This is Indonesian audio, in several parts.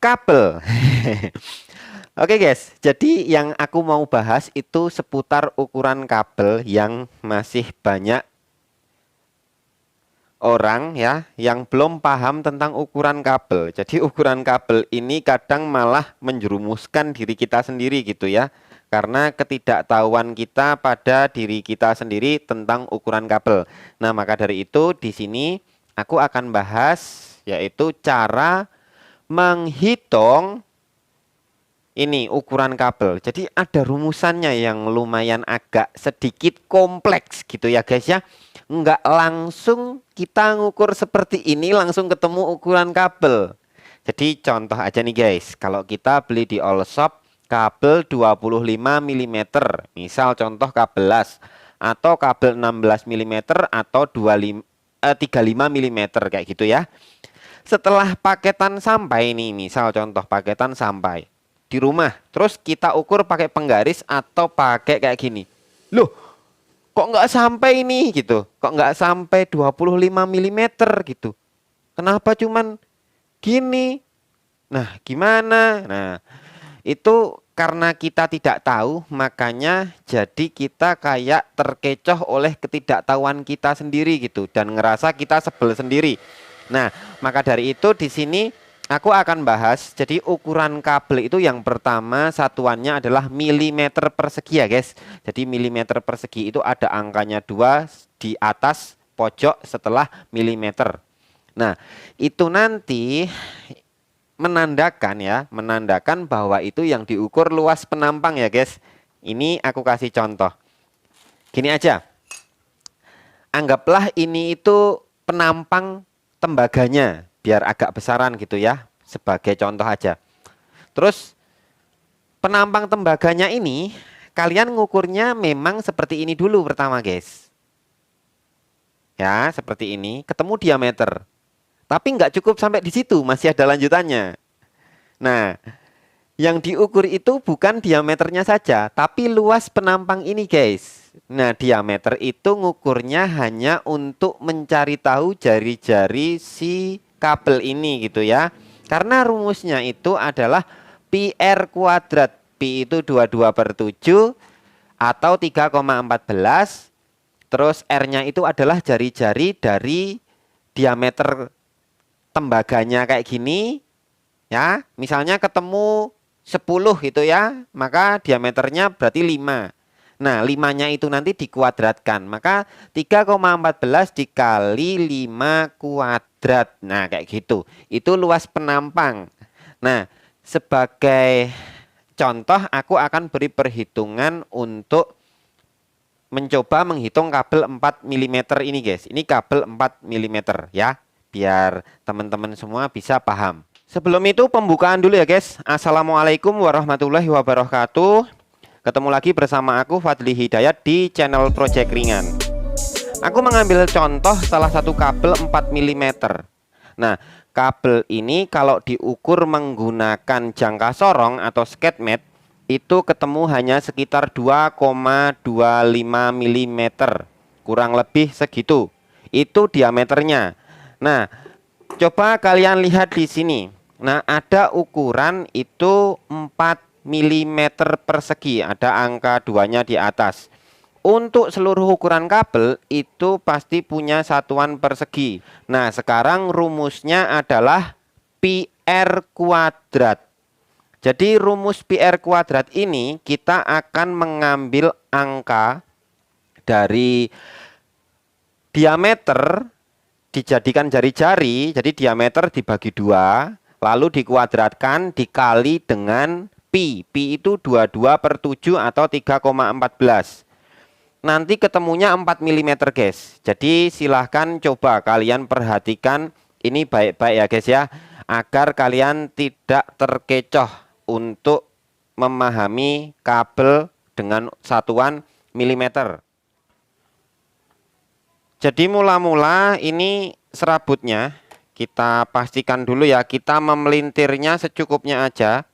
kabel. Oke guys, jadi yang aku mau bahas itu seputar ukuran kabel yang masih banyak orang ya yang belum paham tentang ukuran kabel. Jadi ukuran kabel ini kadang malah menjerumuskan diri kita sendiri gitu ya. Karena ketidaktahuan kita pada diri kita sendiri tentang ukuran kabel. Nah, maka dari itu di sini aku akan bahas yaitu cara menghitung ini ukuran kabel. Jadi ada rumusannya yang lumayan agak sedikit kompleks gitu ya guys ya. Nggak langsung kita ngukur seperti ini langsung ketemu ukuran kabel. Jadi contoh aja nih guys. Kalau kita beli di all shop kabel 25 mm. Misal contoh kabel las. Atau kabel 16 mm atau 35 mm kayak gitu ya. Setelah paketan sampai nih. Misal contoh paketan sampai di rumah, terus kita ukur pakai penggaris atau pakai kayak gini. Loh, kok nggak sampai ini gitu? Kok nggak sampai 25 mm gitu? Kenapa cuman gini? Nah, gimana? Nah, itu karena kita tidak tahu, makanya jadi kita kayak terkecoh oleh ketidaktahuan kita sendiri gitu dan ngerasa kita sebel sendiri. Nah, maka dari itu di sini aku akan bahas, jadi ukuran kabel itu yang pertama satuannya adalah milimeter persegi ya guys. Jadi milimeter persegi itu ada angkanya 2 di atas pojok setelah milimeter. Nah, itu nanti menandakan bahwa itu yang diukur luas penampang ya guys. Ini aku kasih contoh. Gini aja. Anggaplah ini itu penampang tembaganya, biar agak besaran gitu ya, sebagai contoh aja. Terus penampang tembaganya ini kalian ngukurnya memang seperti ini dulu pertama guys. Ya, seperti ini, ketemu diameter. Tapi nggak cukup sampai di situ, masih ada lanjutannya. Nah, yang diukur itu bukan diameternya saja, tapi luas penampang ini guys. Nah, diameter itu ngukurnya hanya untuk mencari tahu jari-jari si kabel ini gitu ya. Karena rumusnya itu adalah pi r kuadrat. Pi itu 22/7 atau 3,14. Terus R-nya itu adalah jari-jari dari diameter tembaganya kayak gini. Ya, misalnya ketemu 10 itu ya, maka diameternya berarti 5. Nah, 5-nya itu nanti dikuadratkan. Maka 3,14 dikali 5 kuadrat. Nah, kayak gitu. Itu luas penampang. Nah, sebagai contoh aku akan beri perhitungan untuk mencoba menghitung kabel 4 mm ini guys. Ini kabel 4 mm ya, biar teman-teman semua bisa paham. Sebelum itu pembukaan dulu ya guys. Assalamualaikum warahmatullahi wabarakatuh. Ketemu lagi bersama aku Fadli Hidayat di channel Project Ringan. Aku mengambil contoh salah satu kabel 4 mm. Nah, kabel ini kalau diukur menggunakan jangka sorong atau sketmat itu ketemu hanya sekitar 2,25 mm. Kurang lebih segitu. Itu diameternya. Nah, coba kalian lihat di sini. Nah, ada ukuran itu 4 mm persegi, ada angka 2-nya di atas. Untuk seluruh ukuran kabel itu pasti punya satuan persegi. Nah, sekarang rumusnya adalah pi r kuadrat. Jadi rumus pi r kuadrat ini kita akan mengambil angka dari diameter dijadikan jari-jari, jadi diameter dibagi 2. Lalu dikuadratkan dikali dengan pi. Pi itu 22/7 atau 3,14. Nanti ketemunya 4 mm guys. Jadi silahkan coba kalian perhatikan ini baik-baik ya guys ya. Agar kalian tidak terkecoh untuk memahami kabel dengan satuan milimeter. Jadi mula-mula ini serabutnya kita pastikan dulu ya, kita memelintirnya secukupnya aja.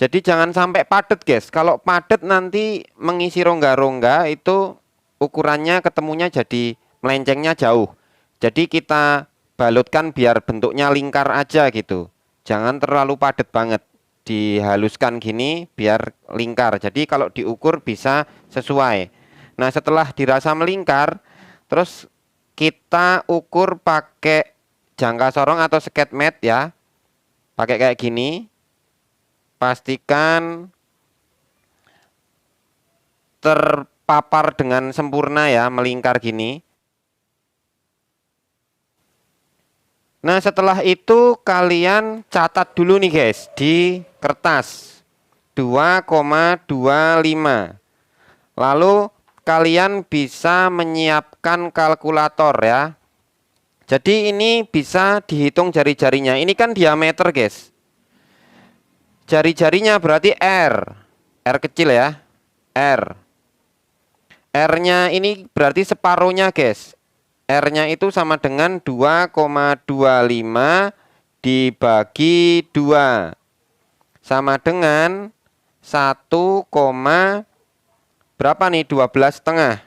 Jadi jangan sampai padat guys. Kalau padat nanti mengisi rongga-rongga itu ukurannya ketemunya jadi melencengnya jauh. Jadi kita balutkan biar bentuknya lingkar aja gitu. Jangan terlalu padat banget. Dihaluskan gini biar lingkar. Jadi kalau diukur bisa sesuai. Nah, setelah dirasa melingkar, terus kita ukur pakai jangka sorong atau skate mat ya. Pakai kayak gini. Pastikan terpapar dengan sempurna ya, melingkar gini. Nah, setelah itu kalian catat dulu nih guys di kertas 2,25. Lalu kalian bisa menyiapkan kalkulator ya. Jadi ini bisa dihitung jari-jarinya. Ini kan diameter guys. Jari-jarinya berarti R. R kecil ya. R. R-nya ini berarti separuhnya guys. R-nya itu sama dengan 2,25 dibagi 2. Sama dengan 1, berapa nih? 12 setengah.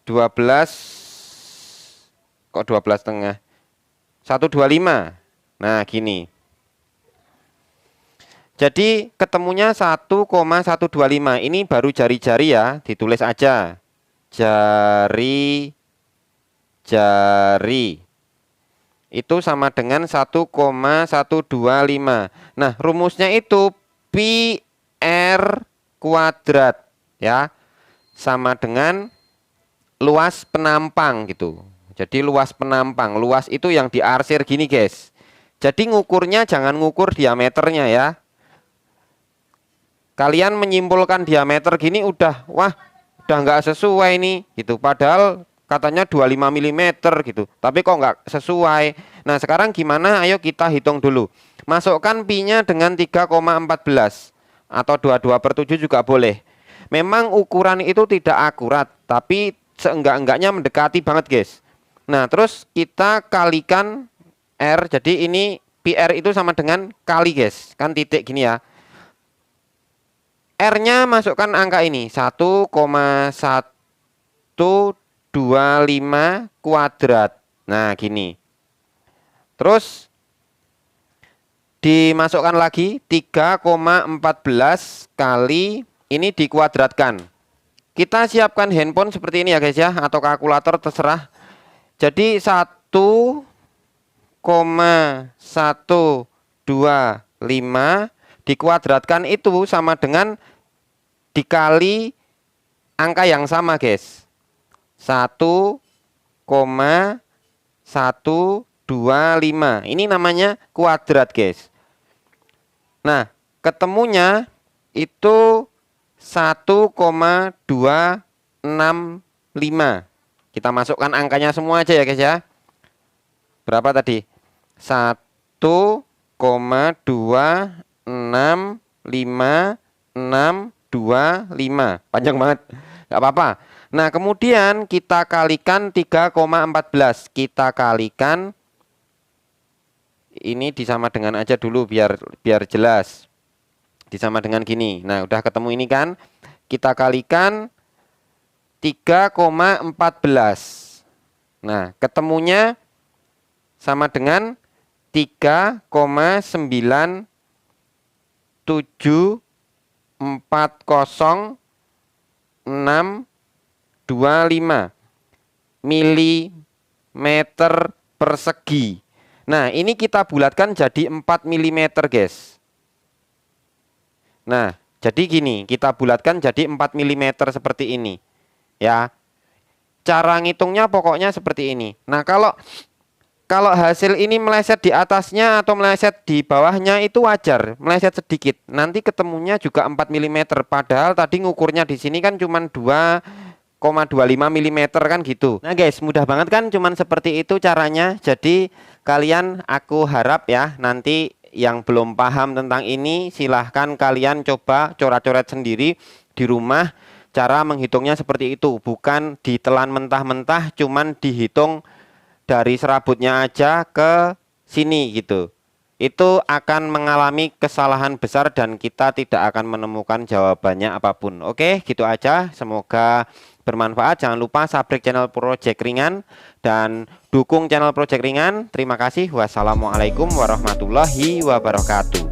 12 kok 12 setengah? 125. Nah, gini. Jadi ketemunya 1,125. Ini baru jari-jari ya, ditulis aja. Jari itu sama dengan 1,125. Nah, rumusnya itu pi r kuadrat ya, sama dengan luas penampang gitu. Jadi luas penampang, luas itu yang diarsir gini guys. Jadi ngukurnya jangan ngukur diameternya ya. Kalian menyimpulkan diameter gini udah nggak sesuai nih gitu. Padahal katanya 25 mm gitu, tapi kok nggak sesuai. Nah, sekarang gimana? Ayo kita hitung dulu. Masukkan pi-nya dengan 3,14 atau 22/7 juga boleh. Memang ukuran itu tidak akurat, tapi seenggak-enggaknya mendekati banget guys. Nah, terus kita kalikan R. Jadi ini PR itu sama dengan kali guys, kan titik gini ya. R-nya masukkan angka ini 1,125 kuadrat. Nah, gini. Terus dimasukkan lagi 3,14 kali ini dikuadratkan. Kita siapkan handphone seperti ini ya guys ya, atau kalkulator terserah. Jadi 1,125 dikuadratkan itu sama dengan dikali angka yang sama guys, 1,125. Ini namanya kuadrat guys. Nah, ketemunya itu 1,265. Kita masukkan angkanya semua aja ya guys ya. Berapa tadi? 1,265,625. Panjang banget. Gak apa-apa. Nah, kemudian kita kalikan 3,14. Kita kalikan ini disama dengan aja dulu biar jelas. Disama dengan gini. Nah, udah ketemu ini kan? Kita kalikan 3,14. Nah, ketemunya sama dengan 3,970,625 milimeter persegi. Nah, ini kita bulatkan jadi 4 mm guys. Nah, jadi gini, kita bulatkan jadi 4 mm seperti ini. Ya. Cara ngitungnya pokoknya seperti ini. Nah, kalau hasil ini meleset di atasnya atau meleset di bawahnya itu wajar, meleset sedikit. Nanti ketemunya juga 4 mm. Padahal tadi ngukurnya di sini kan cuma 2,25 mm kan gitu. Nah, guys, mudah banget kan, cuman seperti itu caranya. Jadi kalian, aku harap ya, nanti yang belum paham tentang ini silahkan kalian coba coret-coret sendiri di rumah. Cara menghitungnya seperti itu, bukan ditelan mentah-mentah, cuman dihitung dari serabutnya aja ke sini gitu. itu akan mengalami kesalahan besar dan kita tidak akan menemukan jawabannya apapun. Oke, gitu aja. Semoga bermanfaat. Jangan lupa subscribe channel Project Ringan dan dukung channel Project Ringan. Terima kasih. Wassalamualaikum warahmatullahi wabarakatuh.